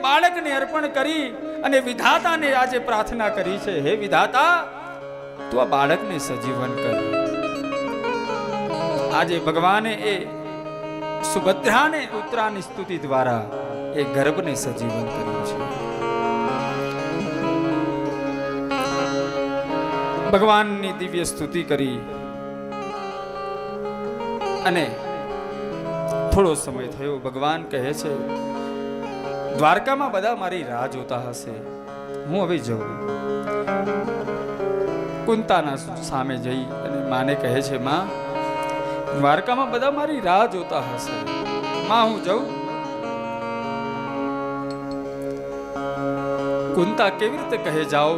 બાળકને અર્પણ કરી અને વિધાતાને આજે પ્રાર્થના કરી છે, હે વિધાતા તું આ બાળકને સજીવન કર. આજે ભગવાને એ સુભદ્રાને ઉત્તરાની સ્તુતિ દ્વારા એ ગર્ભને સજીવન કર્યું છે. ભગવાનની દિવ્ય સ્તુતિ કરી અને થોડો સમય થયો. ભગવાન કહે છે દ્વારકામાં બધા મારી રાહ જોતા હશે, હું હવે જઉં. કુંતાના સામે જઈ અને માને કહે છે, માં દ્વારકામાં બધા મારી રાહ જોતા હશે, માં હું જઉં. કુંતા કેવી રીતે કહે જાઓ?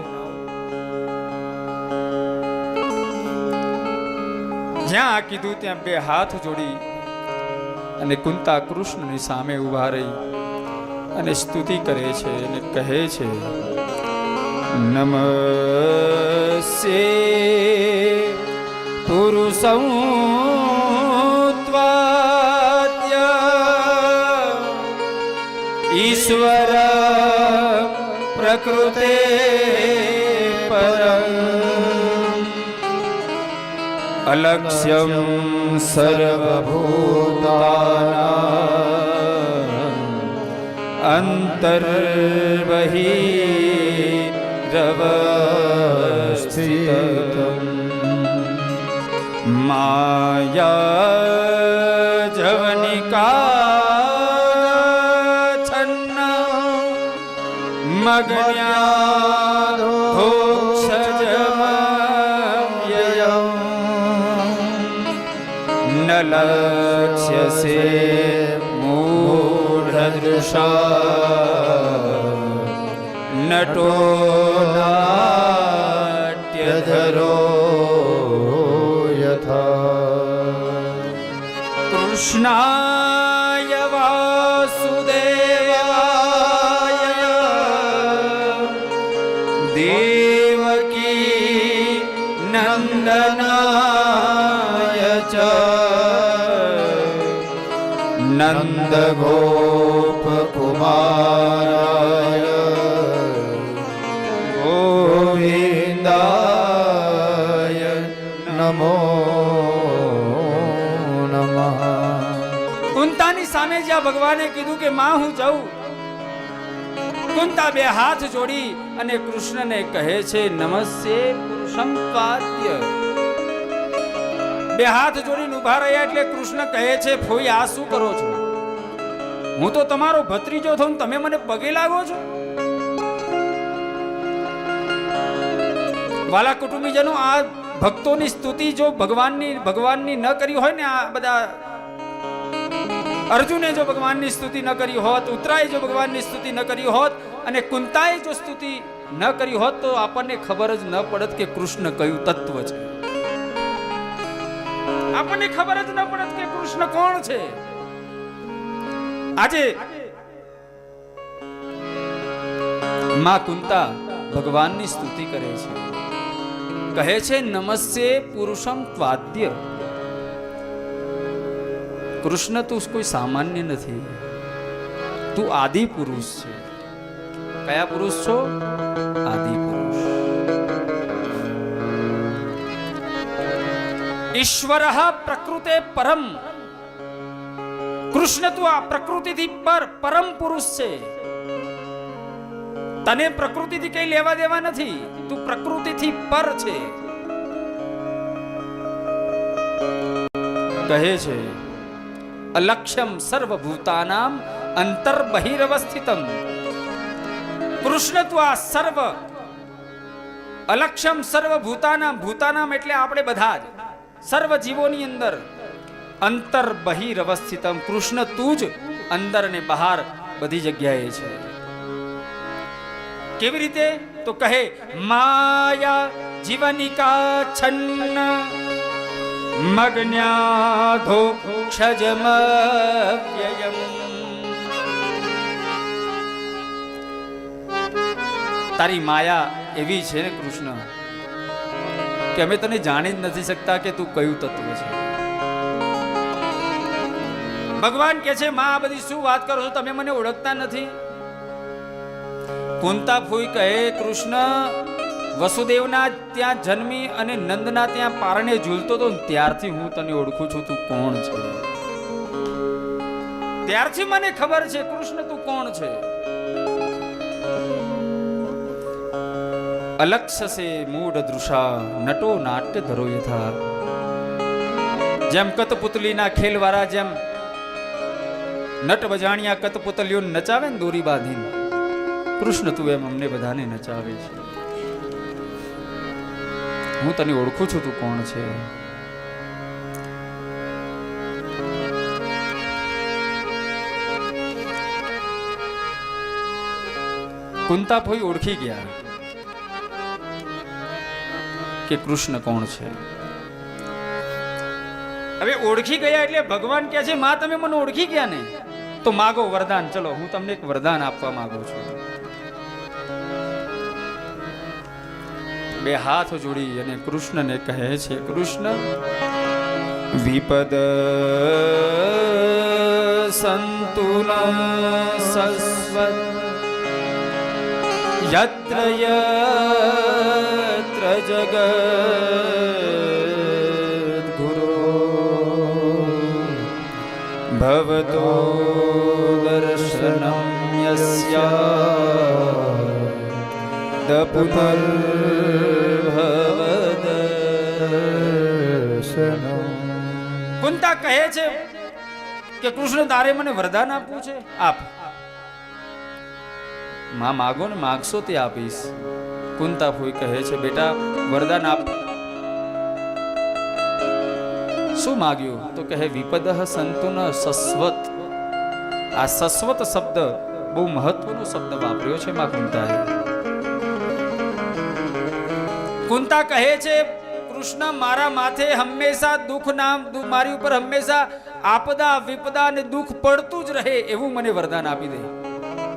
જ્યાં કીધું ત્યાં બે હાથ જોડી અને કુંતા કૃષ્ણની સામે ઉભા રહી અને સ્તુતિ કરે છે અને કહે છે, નમસ્તે પુરુષં ત્વાદ્ય ઈશ્વર પ્રકૃતે પરમ અલક્ષ્યમ સર્વભૂતાનાં અંતર્બહિરવસ્થિતં માયા જવનિકાચ્છન્ન મગ્ન્યાધોક્ષજમવ્યયમ ન લક્ષ્યસે મૂઢદૃશા નટો નાટ્યધરો કૃષ્ણાય વાસુદેવાય દેવકી નંદનાય ચ નંદ ગોપકુમારાય ગોવિંદાય નમો. કુંતાની સામે જ્યાં ભગવાને કીધું કે માં હું જાઉં, કુંતા બે હાથ જોડી અને કૃષ્ણને કહે છે, નમસ્તે પુરુષં ત્વાદ્ય. બે હાથ જોડીને ઉભા રહ્યા એટલે કૃષ્ણ કહે છે, ફોઈ આ શું કરો છો? હું તો તમારો ભત્રીજો છું, તમે મને પગે લાગો છો? વાલા કુટુંબીજનો, આ ભક્તોની સ્તુતિ જો ભગવાનની ન કરી હોય ને, આ બધા અર્જુને જો ભગવાનની સ્તુતિ ન કરી હોત, ઉત્તરાએ જો ભગવાનની સ્તુતિ ન કરી હોત અને કુંતાએ જો સ્તુતિ ન કરી હોત તો આપણને ખબર જ ન પડત કે કૃષ્ણ કયું તત્વ છે. આપણને ખબર જ ન પડત કે કૃષ્ણ કોણ છે. આજે માં કુંતા ભગવાનની સ્તુતિ કરે છે, કહે છે, નમસ્તે પુરુષમ ત્વાદ્ય. કૃષ્ણ તું કોઈ સામાન્ય નથી, તું આદિ પુરુષ છે. કયા પુરુષ છો? આદિ પુરુષ. ઈશ્વર પ્રકૃતે પરમ. કૃષ્ણ તું આ પ્રકૃતિથી પરમ પુરુષ છે. તને પ્રકૃતિથી કઈ લેવા દેવા નથી, તું પ્રકૃતિથી પર છે. કહે છે, અલક્ષ્યમ સર્વભૂતાનામ અંતર્બહિરવસ્થિતમ. કૃષ્ણ તું આ સર્વ અલક્ષ્યમ સર્વભૂતાનામ, ભૂતાનામ એટલે આપણે બધા જ સર્વ જીવોની અંદર અંતર્બહિરવસ્થિતમ. કૃષ્ણ તું જ અંદર ને બહાર બધી જગ્યાએ છે. કેવી રીતે? તો કહે, માયા જીવનિકાચ્છન્ન મગ્ન્યાધોક્ષજમવ્યયમ. તારી માયા એવી છે ને કૃષ્ણ કે અમે તને જાણી જ નથી શકતા કે તું કયું તત્વ છે. ભગવાન કહે છે, માં આ બધી શું વાત કરો છો? તમે મને ઓળખતા નથી. કુંતા ફૂઈ કહે કૃષ્ણ વસુદેવના ત્યાં જન્મી અને નંદના ત્યાં પારણે ઝૂલતો હતો ને ત્યારથી હું તને ઓળખું છું, તું કોણ છે? ત્યારથી મને ખબર છે કૃષ્ણ તું કોણ છે. અલક્ષ સે મૂઢ દૃષા નટો નાટ્ય ધરો યથા. જેમ કતપુતલીના ખેલવાળા જેમ નટ બજાણિયા કતપુતલીઓ નચાવે ને દોરી બાંધીને, કૃષ્ણ તું એમ અમને બધાને નચાવે છે. હું તને ઓળખું છું, તું કોણ છે? કુંતા ફોઈ ઓળખી ગયા કે કૃષ્ણ કોણ છે. હવે ઓળખી ગયા એટલે ભગવાન કહે છે માં તમે મને ઓળખી ગયા ને તો માગો વરદાન. ચલો હું તમને એક વરદાન આપવા માંગુ છું. બે હાથ જોડી અને કૃષ્ણને કહે છે કૃષ્ણ વિપદ સંતુલ સસ્વત યત્ર યત્ર જગત ભવતો દર્શનમ યસ્યા પુનર્ભવદર્શનમ. કુંતા કહે છે કે કૃષ્ણ તારે મને વરદાન આપવું છે, આપ. માં માગો ને, માગશો તે આપીશ. કુંતા ફૂઈ કહે છે બેટા વરદાન આપ. શું માગ્યું? તો કહે વિપદઃ સંતુન સસ્વત. આ સસ્વત શબ્દ બહુ મહત્વનો શબ્દ વાપર્યો છે માં કુંતાએ. કુંતા કહે છે કૃષ્ણ મારા માથે હંમેશા દુઃખ મારી ઉપર હંમેશા આપદા વિપદા અને દુઃખ પડતું જ રહે એવું મને વરદાન આપી દે.